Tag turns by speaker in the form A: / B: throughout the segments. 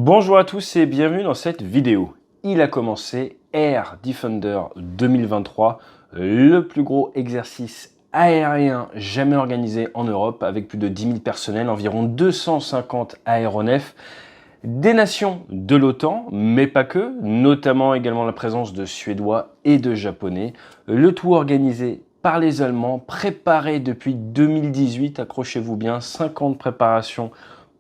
A: Bonjour à tous et bienvenue dans cette vidéo. Il a commencé Air Defender 2023, le plus gros exercice aérien jamais organisé en Europe avec plus de 10 000 personnels, environ 250 aéronefs, des nations de l'OTAN, mais pas que, notamment également la présence de Suédois et de Japonais, le tout organisé par les Allemands, préparé depuis 2018, accrochez-vous bien, 5 ans de préparation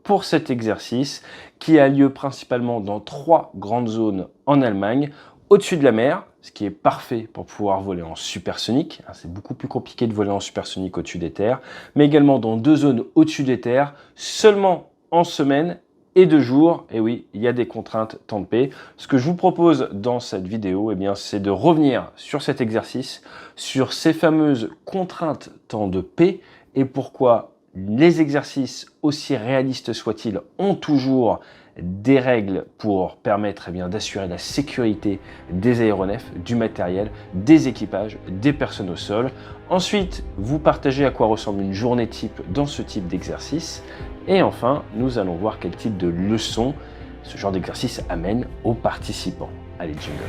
A: pour cet exercice qui a lieu principalement dans 3 grandes zones en Allemagne, au-dessus de la mer, ce qui est parfait pour pouvoir voler en supersonique, c'est beaucoup plus compliqué de voler en supersonique au-dessus des terres, mais également dans 2 zones au-dessus des terres, seulement en semaine et 2 jours, et oui, il y a des contraintes temps de paix. Ce que je vous propose dans cette vidéo, c'est de revenir sur cet exercice, sur ces fameuses contraintes temps de paix, et pourquoi les exercices, aussi réalistes soient-ils, ont toujours des règles pour permettre d'assurer la sécurité des aéronefs, du matériel, des équipages, des personnes au sol. Ensuite, vous partagez à quoi ressemble une journée type dans ce type d'exercice. Et enfin, nous allons voir quel type de leçons ce genre d'exercice amène aux participants. Allez, jingle.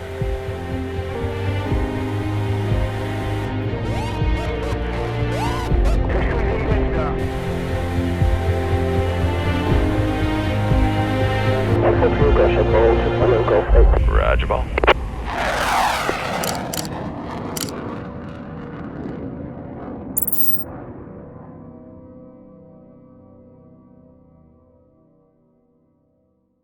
B: Roger ball.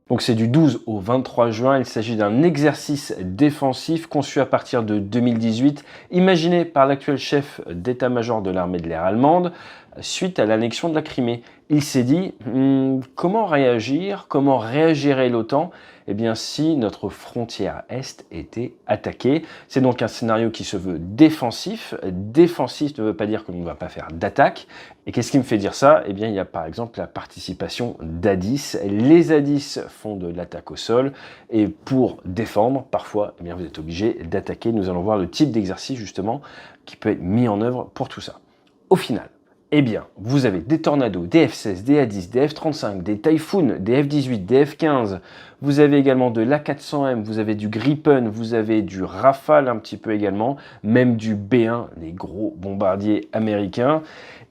A: Donc c'est du 12 au 23 juin, il s'agit d'un exercice défensif conçu à partir de 2018, imaginé par l'actuel chef d'état-major de l'armée de l'air allemande, suite à l'annexion de la Crimée. Il s'est dit, comment réagir, comment réagirait l'OTAN si notre frontière Est était attaquée. C'est donc un scénario qui se veut défensif. Défensif ne veut pas dire que l'on ne va pas faire d'attaque. Et qu'est-ce qui me fait dire ça? Il y a par exemple la participation d'A10. Les A10 font de l'attaque au sol. Et pour défendre, parfois, vous êtes obligé d'attaquer. Nous allons voir le type d'exercice justement qui peut être mis en œuvre pour tout ça. Au final, vous avez des Tornados, des F-16, des A-10, des F-35, des Typhoon, des F-18, des F-15. Vous avez également de l'A400M, vous avez du Gripen, vous avez du Rafale un petit peu également, même du B-1, les gros bombardiers américains.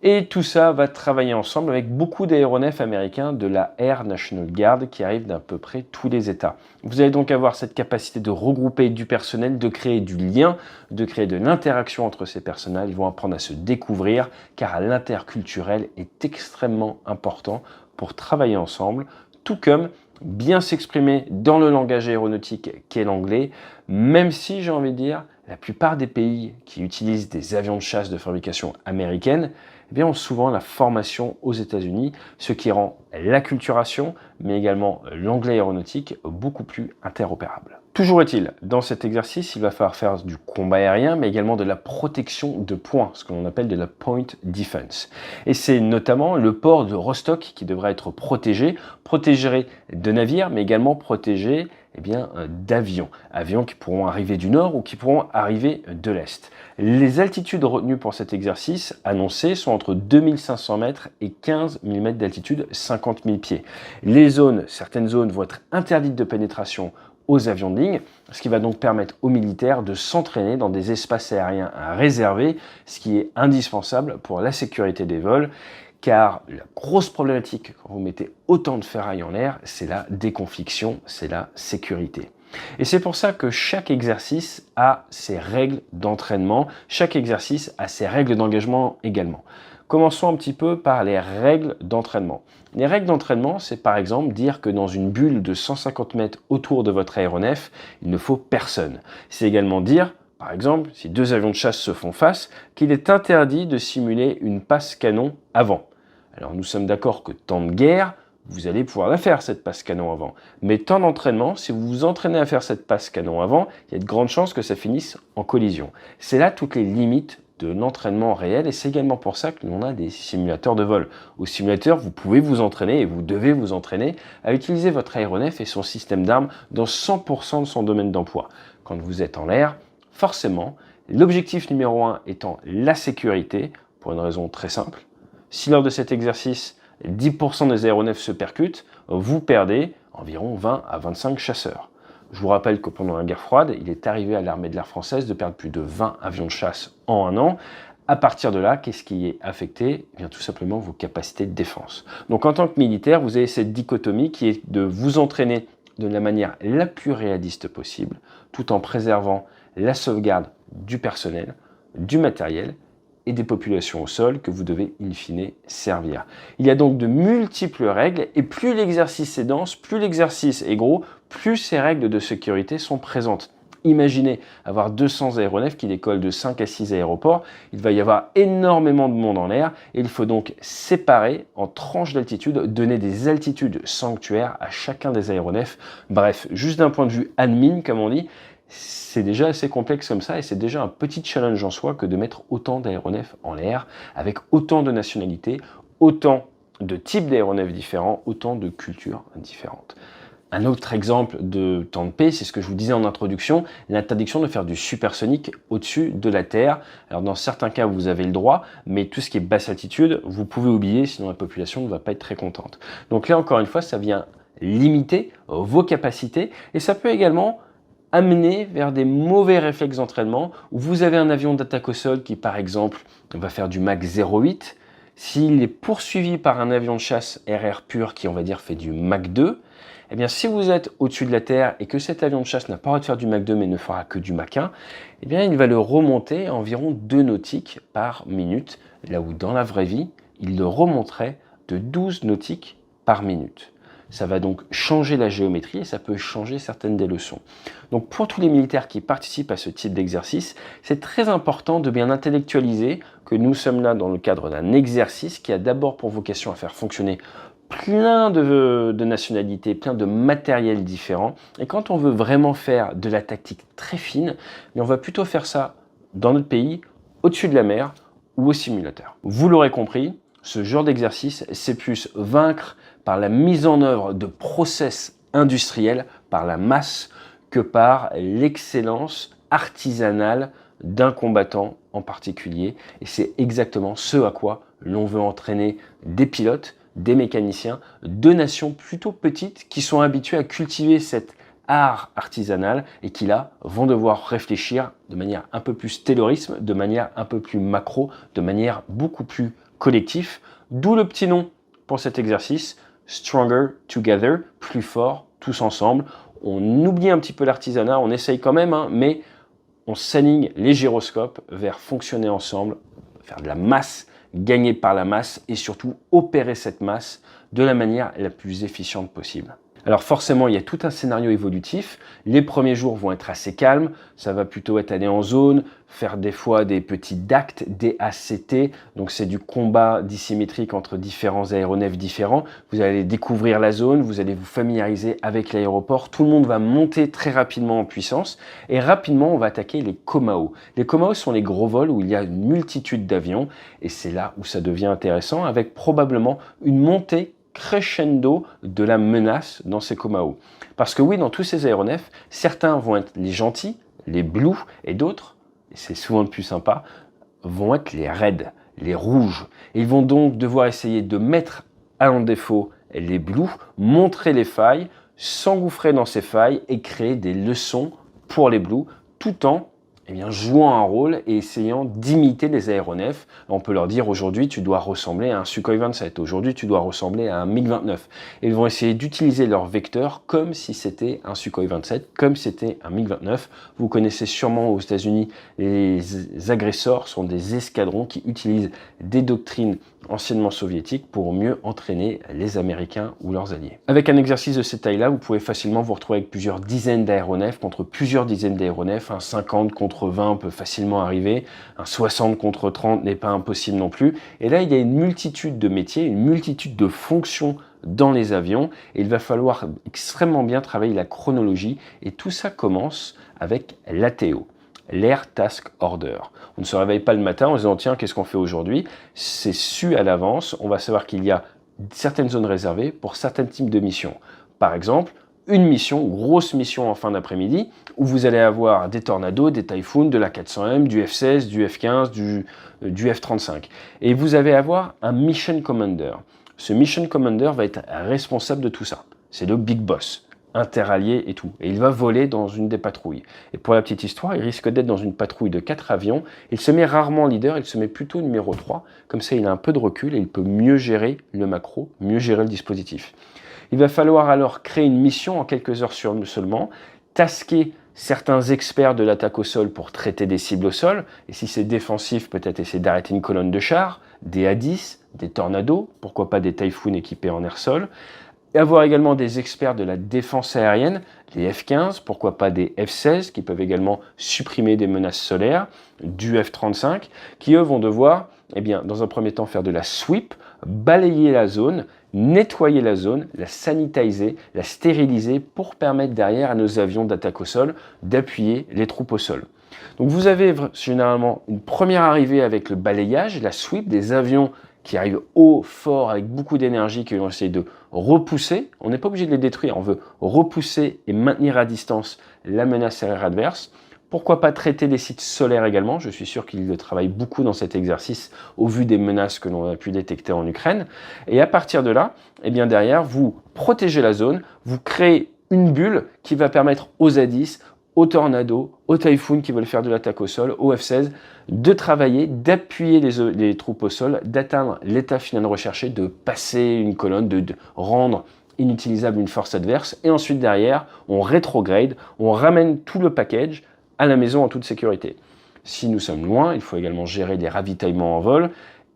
A: Et tout ça va travailler ensemble avec beaucoup d'aéronefs américains de la Air National Guard qui arrivent d'à peu près tous les États. Vous allez donc avoir cette capacité de regrouper du personnel, de créer du lien, de créer de l'interaction entre ces personnels. Ils vont apprendre à se découvrir car l'interculturel est extrêmement important pour travailler ensemble, tout comme bien s'exprimer dans le langage aéronautique qu'est l'anglais, même si j'ai envie de dire, la plupart des pays qui utilisent des avions de chasse de fabrication américaine ont souvent la formation aux États-Unis, ce qui rend l'acculturation, mais également l'anglais aéronautique beaucoup plus interopérable. Toujours est-il, dans cet exercice, il va falloir faire du combat aérien, mais également de la protection de points, ce que l'on appelle de la point defense. Et c'est notamment le port de Rostock qui devra être protégé de navires, mais également protégé d'avions. Avions qui pourront arriver du nord ou qui pourront arriver de l'est. Les altitudes retenues pour cet exercice annoncées sont entre 2500 mètres et 15 000 mètres d'altitude, 50 000 pieds. Certaines zones vont être interdites de pénétration aux avions de ligne, ce qui va donc permettre aux militaires de s'entraîner dans des espaces aériens réservés, ce qui est indispensable pour la sécurité des vols, car la grosse problématique quand vous mettez autant de ferraille en l'air, c'est la déconfliction, c'est la sécurité. Et c'est pour ça que chaque exercice a ses règles d'entraînement, chaque exercice a ses règles d'engagement également. Commençons un petit peu par les règles d'entraînement. Les règles d'entraînement, c'est par exemple dire que dans une bulle de 150 mètres autour de votre aéronef, il ne faut personne. C'est également dire, par exemple, si 2 avions de chasse se font face, qu'il est interdit de simuler une passe canon avant. Alors nous sommes d'accord que temps de guerre, vous allez pouvoir la faire cette passe canon avant. Mais temps d'entraînement, si vous vous entraînez à faire cette passe canon avant, il y a de grandes chances que ça finisse en collision. C'est là toutes les limites de l'entraînement réel et c'est également pour ça que l'on a des simulateurs de vol. Au simulateur, vous pouvez vous entraîner et vous devez vous entraîner à utiliser votre aéronef et son système d'armes dans 100% de son domaine d'emploi. Quand vous êtes en l'air, forcément, l'objectif numéro 1 étant la sécurité, pour une raison très simple. Si lors de cet exercice, 10% des aéronefs se percutent, vous perdez environ 20 à 25 chasseurs. Je vous rappelle que pendant la guerre froide, il est arrivé à l'armée de l'air française de perdre plus de 20 avions de chasse en un an. À partir de là, qu'est-ce qui est affecté? Eh bien, tout simplement vos capacités de défense. Donc en tant que militaire, vous avez cette dichotomie qui est de vous entraîner de la manière la plus réaliste possible, tout en préservant la sauvegarde du personnel, du matériel et des populations au sol que vous devez in fine servir. Il y a donc de multiples règles et plus l'exercice est dense, plus l'exercice est gros, plus ces règles de sécurité sont présentes. Imaginez avoir 200 aéronefs qui décollent de 5 à 6 aéroports, il va y avoir énormément de monde en l'air et il faut donc séparer en tranches d'altitude, donner des altitudes sanctuaires à chacun des aéronefs. Bref, juste d'un point de vue admin, comme on dit, c'est déjà assez complexe comme ça et c'est déjà un petit challenge en soi que de mettre autant d'aéronefs en l'air avec autant de nationalités, autant de types d'aéronefs différents, autant de cultures différentes. Un autre exemple de temps de paix, c'est ce que je vous disais en introduction, l'interdiction de faire du supersonique au-dessus de la Terre. Alors dans certains cas, vous avez le droit, mais tout ce qui est basse altitude, vous pouvez oublier, sinon la population ne va pas être très contente. Donc là, encore une fois, ça vient limiter vos capacités et ça peut également amener vers des mauvais réflexes d'entraînement où vous avez un avion d'attaque au sol qui, par exemple, va faire du Mach 0,8. S'il est poursuivi par un avion de chasse RR pur qui, on va dire, fait du Mach 2, eh bien, si vous êtes au-dessus de la Terre et que cet avion de chasse n'a pas le droit de faire du Mach 2 mais ne fera que du Mach 1, eh bien, il va le remonter à environ 2 nautiques par minute, là où dans la vraie vie, il le remonterait de 12 nautiques par minute. Ça va donc changer la géométrie et ça peut changer certaines des leçons. Donc pour tous les militaires qui participent à ce type d'exercice, c'est très important de bien intellectualiser que nous sommes là dans le cadre d'un exercice qui a d'abord pour vocation à faire fonctionner plein de nationalités, plein de matériels différents. Et quand on veut vraiment faire de la tactique très fine, on va plutôt faire ça dans notre pays, au-dessus de la mer ou au simulateur. Vous l'aurez compris, ce genre d'exercice, c'est plus vaincre par la mise en œuvre de process industriels, par la masse, que par l'excellence artisanale d'un combattant en particulier. Et c'est exactement ce à quoi l'on veut entraîner des pilotes, des mécaniciens, de nations plutôt petites qui sont habituées à cultiver cet art artisanal et qui là vont devoir réfléchir de manière un peu plus taylorisme, de manière un peu plus macro, de manière beaucoup plus collective. D'où le petit nom pour cet exercice, Stronger Together, plus fort tous ensemble. On oublie un petit peu l'artisanat, on essaye quand même, mais on s'aligne les gyroscopes vers fonctionner ensemble, faire de la masse, gagner par la masse et surtout opérer cette masse de la manière la plus efficiente possible. Alors forcément, il y a tout un scénario évolutif. Les premiers jours vont être assez calmes. Ça va plutôt être aller en zone, faire des fois des petits DACT, des ACT. Donc c'est du combat dissymétrique entre différents aéronefs différents. Vous allez découvrir la zone, vous allez vous familiariser avec l'aéroport. Tout le monde va monter très rapidement en puissance. Et rapidement, on va attaquer les Komao. Les Komao sont les gros vols où il y a une multitude d'avions. Et c'est là où ça devient intéressant avec probablement une montée crescendo de la menace dans ces Komao. Parce que oui, dans tous ces aéronefs, certains vont être les gentils, les blues, et d'autres, et c'est souvent le plus sympa, vont être les raids, les rouges. Et ils vont donc devoir essayer de mettre en défaut les blues, montrer les failles, s'engouffrer dans ces failles et créer des leçons pour les blues, tout en jouant un rôle et essayant d'imiter les aéronefs. On peut leur dire aujourd'hui tu dois ressembler à un Sukhoi 27, aujourd'hui tu dois ressembler à un MiG-29. Et ils vont essayer d'utiliser leur vecteur comme si c'était un Sukhoi 27, comme si c'était un MiG-29. Vous connaissez sûrement aux États-Unis, les agresseurs sont des escadrons qui utilisent des doctrines anciennement soviétiques pour mieux entraîner les Américains ou leurs alliés. Avec un exercice de cette taille-là, vous pouvez facilement vous retrouver avec plusieurs dizaines d'aéronefs contre plusieurs dizaines d'aéronefs. Un 50 contre 20 peut facilement arriver, un 60 contre 30 n'est pas impossible non plus. Et là, il y a une multitude de métiers, une multitude de fonctions dans les avions et il va falloir extrêmement bien travailler la chronologie et tout ça commence avec l'ATO. l'Air Task Order. On ne se réveille pas le matin en se disant tiens, qu'est-ce qu'on fait aujourd'hui? C'est su à l'avance, on va savoir qu'il y a certaines zones réservées pour certains types de missions. Par exemple, une mission, grosse mission en fin d'après-midi, où vous allez avoir des Tornados, des Typhoons, de la 400M, du F-16, du F-15, du F-35. Et vous allez avoir un Mission Commander. Ce Mission Commander va être responsable de tout ça. c'est le big boss, interallié et tout. Et il va voler dans une des patrouilles. Et pour la petite histoire, il risque d'être dans une patrouille de 4 avions. Il se met rarement leader, il se met plutôt numéro 3. Comme ça, il a un peu de recul et il peut mieux gérer le macro, mieux gérer le dispositif. Il va falloir alors créer une mission en quelques heures seulement, tasquer certains experts de l'attaque au sol pour traiter des cibles au sol, et si c'est défensif, peut-être essayer d'arrêter une colonne de chars, des A-10, des Tornados, pourquoi pas des Typhoon équipés en air-sol, et avoir également des experts de la défense aérienne, les F-15, pourquoi pas des F-16, qui peuvent également supprimer des menaces solaires, du F-35, qui eux vont devoir, dans un premier temps, faire de la sweep, balayer la zone, nettoyer la zone, la sanitiser, la stériliser pour permettre derrière à nos avions d'attaque au sol d'appuyer les troupes au sol. Donc vous avez généralement une première arrivée avec le balayage, la sweep, des avions qui arrivent haut, fort, avec beaucoup d'énergie, qui vont essayer de repousser. On n'est pas obligé de les détruire, on veut repousser et maintenir à distance la menace aérienne adverse. Pourquoi pas traiter les sites solaires également? Je suis sûr qu'ils travaillent beaucoup dans cet exercice au vu des menaces que l'on a pu détecter en Ukraine. Et à partir de là, derrière, vous protégez la zone, vous créez une bulle qui va permettre aux A-10, aux Tornados, aux Typhoon qui veulent faire de l'attaque au sol, aux F-16, de travailler, d'appuyer les troupes au sol, d'atteindre l'état final recherché, de passer une colonne, de rendre inutilisable une force adverse. Et ensuite, derrière, on rétrograde, on ramène tout le package à la maison en toute sécurité. Si nous sommes loin, il faut également gérer les ravitaillements en vol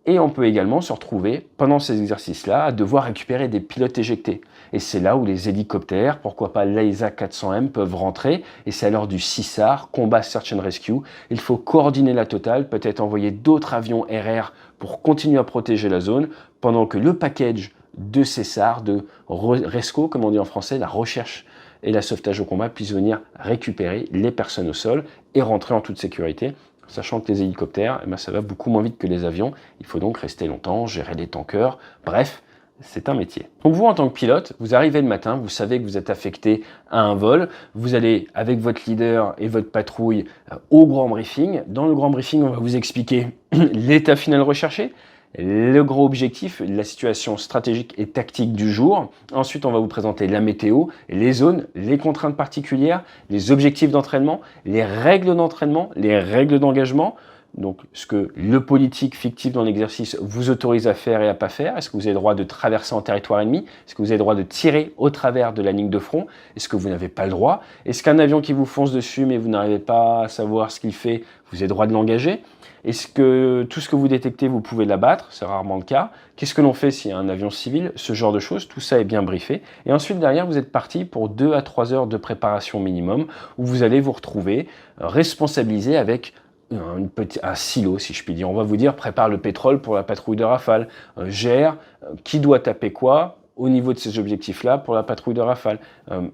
A: et on peut également se retrouver pendant ces exercices-là à devoir récupérer des pilotes éjectés. Et c'est là où les hélicoptères, pourquoi pas l'AESA 400M, peuvent rentrer et c'est alors du CSAR, Combat Search and Rescue. Il faut coordonner la totale, peut-être envoyer d'autres avions RR pour continuer à protéger la zone pendant que le package de CSAR, de RESCO, comme on dit en français, la recherche et la sauvetage au combat puissent venir récupérer les personnes au sol et rentrer en toute sécurité, sachant que les hélicoptères, ça va beaucoup moins vite que les avions. Il faut donc rester longtemps, gérer les tankers, bref, c'est un métier. Donc vous, en tant que pilote, vous arrivez le matin, vous savez que vous êtes affecté à un vol, vous allez avec votre leader et votre patrouille au grand briefing. Dans le grand briefing, on va vous expliquer l'état final recherché, le gros objectif, la situation stratégique et tactique du jour. Ensuite, on va vous présenter la météo, les zones, les contraintes particulières, les objectifs d'entraînement, les règles d'entraînement, les règles d'engagement. Donc, ce que le politique fictif dans l'exercice vous autorise à faire et à pas faire. Est-ce que vous avez le droit de traverser en territoire ennemi? Est-ce que vous avez le droit de tirer au travers de la ligne de front? Est-ce que vous n'avez pas le droit? Est-ce qu'un avion qui vous fonce dessus mais vous n'arrivez pas à savoir ce qu'il fait, vous avez le droit de l'engager? Est-ce que tout ce que vous détectez, vous pouvez l'abattre? C'est rarement le cas. Qu'est-ce que l'on fait s'il y a un avion civil? Ce genre de choses, tout ça est bien briefé. Et ensuite, derrière, vous êtes parti pour 2 à 3 heures de préparation minimum, où vous allez vous retrouver responsabilisé avec un silo, si je puis dire. On va vous dire, prépare le pétrole pour la patrouille de Rafale, gère qui doit taper quoi au niveau de ces objectifs-là pour la patrouille de Rafale,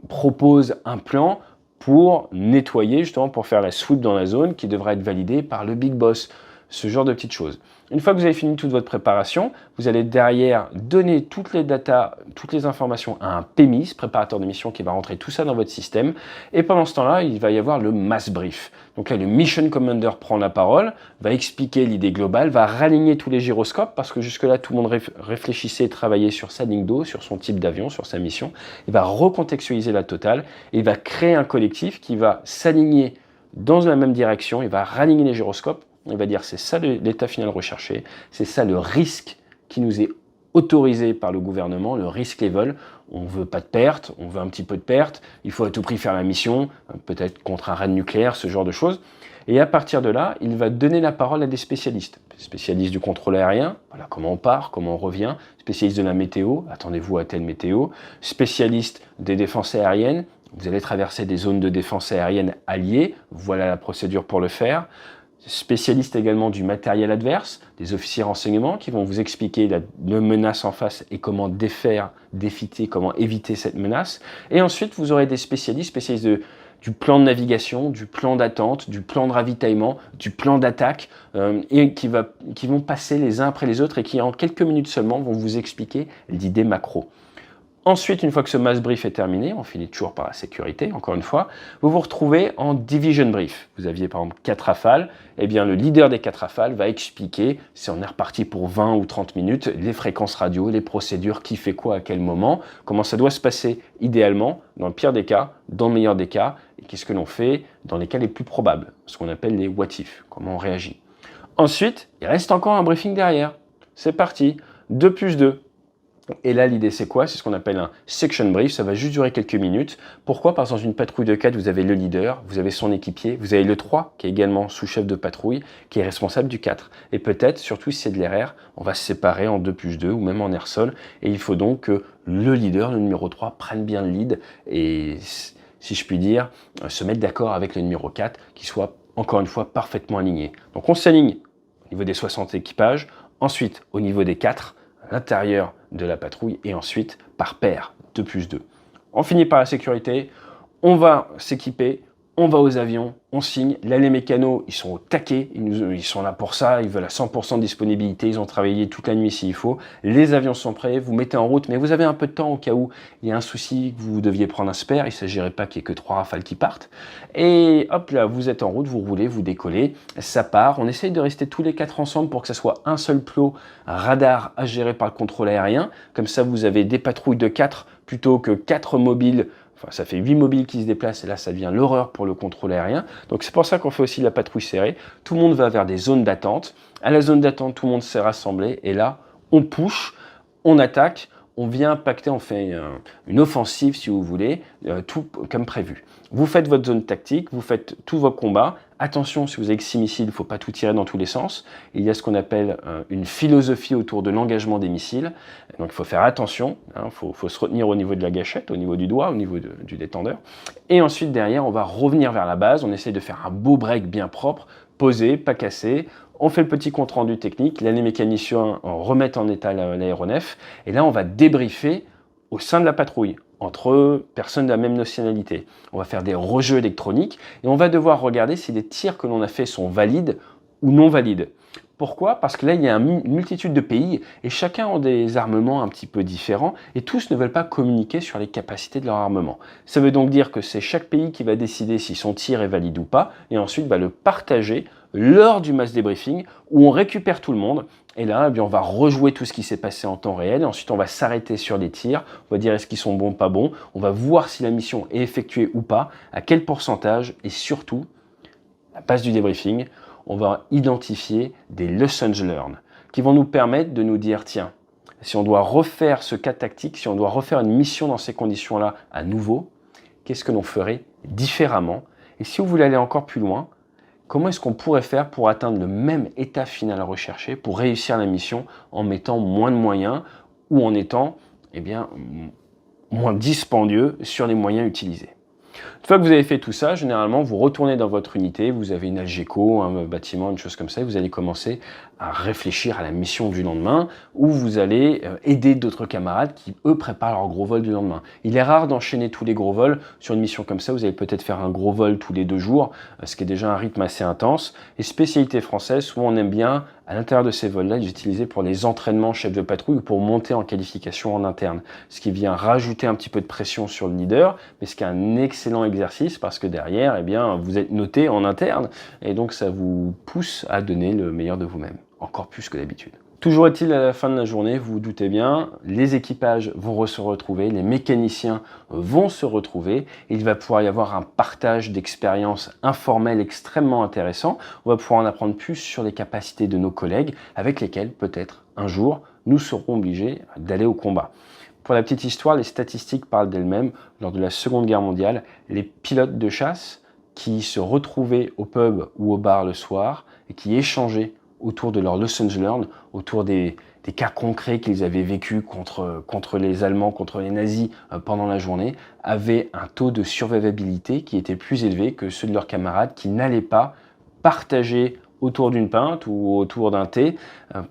A: propose un plan pour nettoyer, justement, pour faire la sweep dans la zone qui devra être validée par le big boss. Ce genre de petites choses. Une fois que vous avez fini toute votre préparation, vous allez derrière donner toutes les datas, toutes les informations à un PMIS, préparateur de mission, qui va rentrer tout ça dans votre système. Et pendant ce temps-là, il va y avoir le mass brief. Donc là, le mission commander prend la parole, va expliquer l'idée globale, va raligner tous les gyroscopes, parce que jusque-là, tout le monde réfléchissait et travaillait sur sa ligne d'eau, sur son type d'avion, sur sa mission. Il va recontextualiser la totale et il va créer un collectif qui va s'aligner dans la même direction, il va raligner les gyroscopes. Il va dire c'est ça l'état final recherché, c'est ça le risque qui nous est autorisé par le gouvernement, le risque level. On ne veut pas de perte, on veut un petit peu de perte, il faut à tout prix faire la mission, peut-être contre un raid nucléaire, ce genre de choses. Et à partir de là, il va donner la parole à des spécialistes. Spécialistes du contrôle aérien, voilà comment on part, comment on revient. Spécialistes de la météo, attendez-vous à telle météo. Spécialistes des défenses aériennes, vous allez traverser des zones de défense aérienne alliées, voilà la procédure pour le faire. Spécialistes également du matériel adverse, des officiers renseignements qui vont vous expliquer la menace en face et comment défiter, comment éviter cette menace. Et ensuite, vous aurez des spécialistes du plan de navigation, du plan d'attente, du plan de ravitaillement, du plan d'attaque, et qui vont passer les uns après les autres et qui, en quelques minutes seulement, vont vous expliquer l'idée macro. Ensuite, une fois que ce mass brief est terminé, on finit toujours par la sécurité, encore une fois, vous vous retrouvez en division brief. Vous aviez par exemple 4 rafales, eh bien le leader des 4 rafales va expliquer, si on est reparti pour 20 ou 30 minutes, les fréquences radio, les procédures, qui fait quoi à quel moment, comment ça doit se passer idéalement, dans le pire des cas, dans le meilleur des cas, et qu'est-ce que l'on fait dans les cas les plus probables, ce qu'on appelle les what if, comment on réagit. Ensuite, il reste encore un briefing derrière. C'est parti, 2 plus 2. Et là, l'idée, c'est quoi? C'est ce qu'on appelle un section brief. Ça va juste durer quelques minutes. Pourquoi? Parce que dans une patrouille de 4, vous avez le leader, vous avez son équipier, vous avez le 3, qui est également sous-chef de patrouille, qui est responsable du 4. Et peut-être, surtout si c'est de l'RR, on va se séparer en 2 plus 2 ou même en air sol. Et il faut donc que le leader, le numéro 3, prenne bien le lead et, si je puis dire, se mettre d'accord avec le numéro 4, qui soit, encore une fois, parfaitement aligné. Donc on s'aligne au niveau des 60 équipages, ensuite au niveau des 4, à l'intérieur de la patrouille, et ensuite par paire, 2 plus 2. On finit par la sécurité, on va s'équiper, on va aux avions, on signe. Là, les mécanos, ils sont au taquet, ils sont là pour ça, ils veulent à 100% de disponibilité, ils ont travaillé toute la nuit s'il faut. Les avions sont prêts, vous mettez en route, mais vous avez un peu de temps au cas où il y a un souci, que vous deviez prendre un spare, il ne s'agirait pas qu'il n'y ait que 3 rafales qui partent. Et hop là, vous êtes en route, vous roulez, vous décollez, ça part. On essaye de rester tous les 4 ensemble pour que ça soit un seul plot radar à gérer par le contrôle aérien. Comme ça, vous avez des patrouilles de 4 plutôt que 4 mobiles. Enfin, ça fait 8 mobiles qui se déplacent et là, ça devient l'horreur pour le contrôle aérien. Donc, c'est pour ça qu'on fait aussi la patrouille serrée. Tout le monde va vers des zones d'attente. À la zone d'attente, tout le monde s'est rassemblé et là, on push, on attaque, on vient impacter, on fait une offensive, si vous voulez, tout comme prévu. Vous faites votre zone tactique, vous faites tous vos combats. Attention, si vous avez que 6 missiles, il ne faut pas tout tirer dans tous les sens. Il y a ce qu'on appelle une philosophie autour de l'engagement des missiles. Donc il faut faire attention, il faut se retenir au niveau de la gâchette, au niveau du doigt, au niveau du détendeur. Et ensuite, derrière, on va revenir vers la base. On essaye de faire un beau break bien propre, posé, pas cassé. On fait le petit compte-rendu technique. Là, les mécaniciens remettent en état l'aéronef. Et là, on va débriefer au sein de la patrouille, entre personnes de la même nationalité. On va faire des rejeux électroniques et on va devoir regarder si les tirs que l'on a faits sont valides ou non valides. Pourquoi? Parce que là, il y a une multitude de pays et chacun a des armements un petit peu différents et tous ne veulent pas communiquer sur les capacités de leur armement. Ça veut donc dire que c'est chaque pays qui va décider si son tir est valide ou pas et ensuite va le partager lors du mass débriefing où on récupère tout le monde. Et là, eh bien, on va rejouer tout ce qui s'est passé en temps réel. Et ensuite, on va s'arrêter sur les tirs. On va dire est-ce qu'ils sont bons, pas bons. On va voir si la mission est effectuée ou pas, à quel pourcentage. Et surtout, à la base du débriefing, on va identifier des lessons learned qui vont nous permettre de nous dire, tiens, si on doit refaire ce cas tactique, si on doit refaire une mission dans ces conditions-là à nouveau, qu'est-ce que l'on ferait différemment? Et si vous voulez aller encore plus loin, comment est-ce qu'on pourrait faire pour atteindre le même état final recherché, pour réussir la mission en mettant moins de moyens ou en étant moins dispendieux sur les moyens utilisés? Une fois que vous avez fait tout ça, généralement, vous retournez dans votre unité, vous avez une Algeco, un bâtiment, une chose comme ça, et vous allez commencer à réfléchir à la mission du lendemain, où vous allez aider d'autres camarades qui, eux, préparent leur gros vol du lendemain. Il est rare d'enchaîner tous les gros vols sur une mission comme ça, vous allez peut-être faire un gros vol tous les 2 jours, ce qui est déjà un rythme assez intense. Et spécialité française, souvent on aime bien, à l'intérieur de ces vols-là, les utiliser pour les entraînements chef de patrouille ou pour monter en qualification en interne, ce qui vient rajouter un petit peu de pression sur le leader, mais ce qui est un excellent exercice parce que derrière, eh bien, vous êtes noté en interne et donc ça vous pousse à donner le meilleur de vous-même, encore plus que d'habitude. Toujours est-il, à la fin de la journée, vous vous doutez bien, les équipages vont se retrouver, les mécaniciens vont se retrouver, il va pouvoir y avoir un partage d'expériences informelles extrêmement intéressant, on va pouvoir en apprendre plus sur les capacités de nos collègues avec lesquels peut-être un jour nous serons obligés d'aller au combat. Pour la petite histoire, les statistiques parlent d'elles-mêmes. Lors de la Seconde Guerre mondiale, les pilotes de chasse qui se retrouvaient au pub ou au bar le soir et qui échangeaient autour de leurs lessons learned, autour des cas concrets qu'ils avaient vécus contre les Allemands, contre les nazis pendant la journée, avaient un taux de survivabilité qui était plus élevé que ceux de leurs camarades qui n'allaient pas partager autour d'une pinte ou autour d'un thé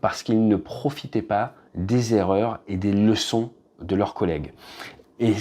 A: parce qu'ils ne profitaient pas des erreurs et des leçons de leurs collègues. Et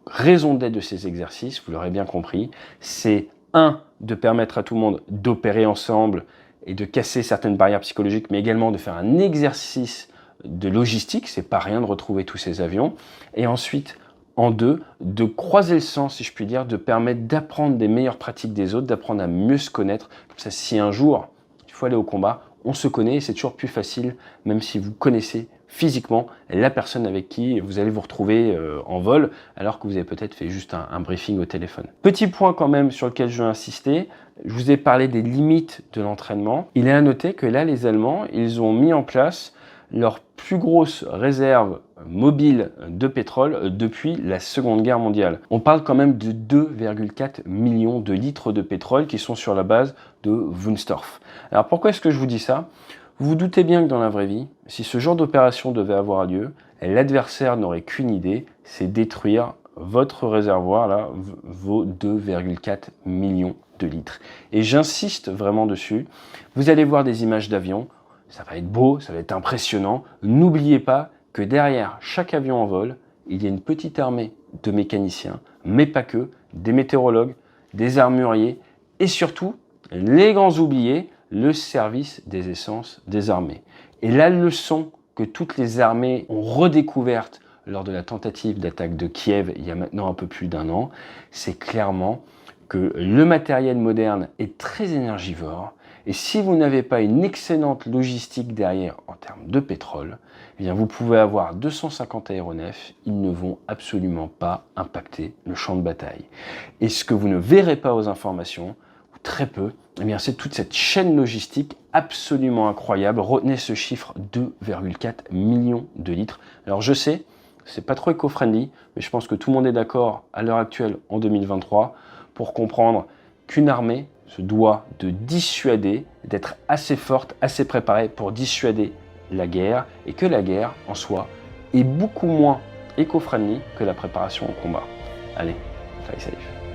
A: raison d'être de ces exercices, vous l'aurez bien compris, c'est de permettre à tout le monde d'opérer ensemble et de casser certaines barrières psychologiques, mais également de faire un exercice de logistique, c'est pas rien de retrouver tous ces avions. Et ensuite, en deux, de croiser le sang, si je puis dire, de permettre d'apprendre des meilleures pratiques des autres, d'apprendre à mieux se connaître. Comme ça, si un jour, il faut aller au combat, on se connaît et c'est toujours plus facile, même si vous connaissez physiquement la personne avec qui vous allez vous retrouver en vol, alors que vous avez peut-être fait juste un briefing au téléphone. Petit point quand même sur lequel je veux insister, je vous ai parlé des limites de l'entraînement. Il est à noter que là, les Allemands, ils ont mis en place leur plus grosse réserve mobile de pétrole depuis la Seconde Guerre mondiale. On parle quand même de 2,4 millions de litres de pétrole qui sont sur la base de Wunstorf. Alors pourquoi est-ce que je vous dis ça? Vous vous doutez bien que dans la vraie vie, si ce genre d'opération devait avoir lieu, l'adversaire n'aurait qu'une idée, c'est détruire votre réservoir, là, vos 2,4 millions de litres. Et j'insiste vraiment dessus, vous allez voir des images d'avions, ça va être beau, ça va être impressionnant. N'oubliez pas que derrière chaque avion en vol, il y a une petite armée de mécaniciens, mais pas que, des météorologues, des armuriers et surtout, les grands oubliés, le service des essences des armées. Et la leçon que toutes les armées ont redécouverte lors de la tentative d'attaque de Kiev il y a maintenant un peu plus d'un an, c'est clairement que le matériel moderne est très énergivore et si vous n'avez pas une excellente logistique derrière en termes de pétrole, eh bien vous pouvez avoir 250 aéronefs, ils ne vont absolument pas impacter le champ de bataille. Et ce que vous ne verrez pas aux informations, ou très peu, eh bien c'est toute cette chaîne logistique absolument incroyable. Retenez ce chiffre, 2,4 millions de litres. Alors je sais, c'est pas trop éco-friendly, mais je pense que tout le monde est d'accord à l'heure actuelle, en 2023, pour comprendre qu'une armée se doit de dissuader, d'être assez forte, assez préparée pour dissuader la guerre, et que la guerre, en soi, est beaucoup moins éco-friendly que la préparation au combat. Allez, fly safe.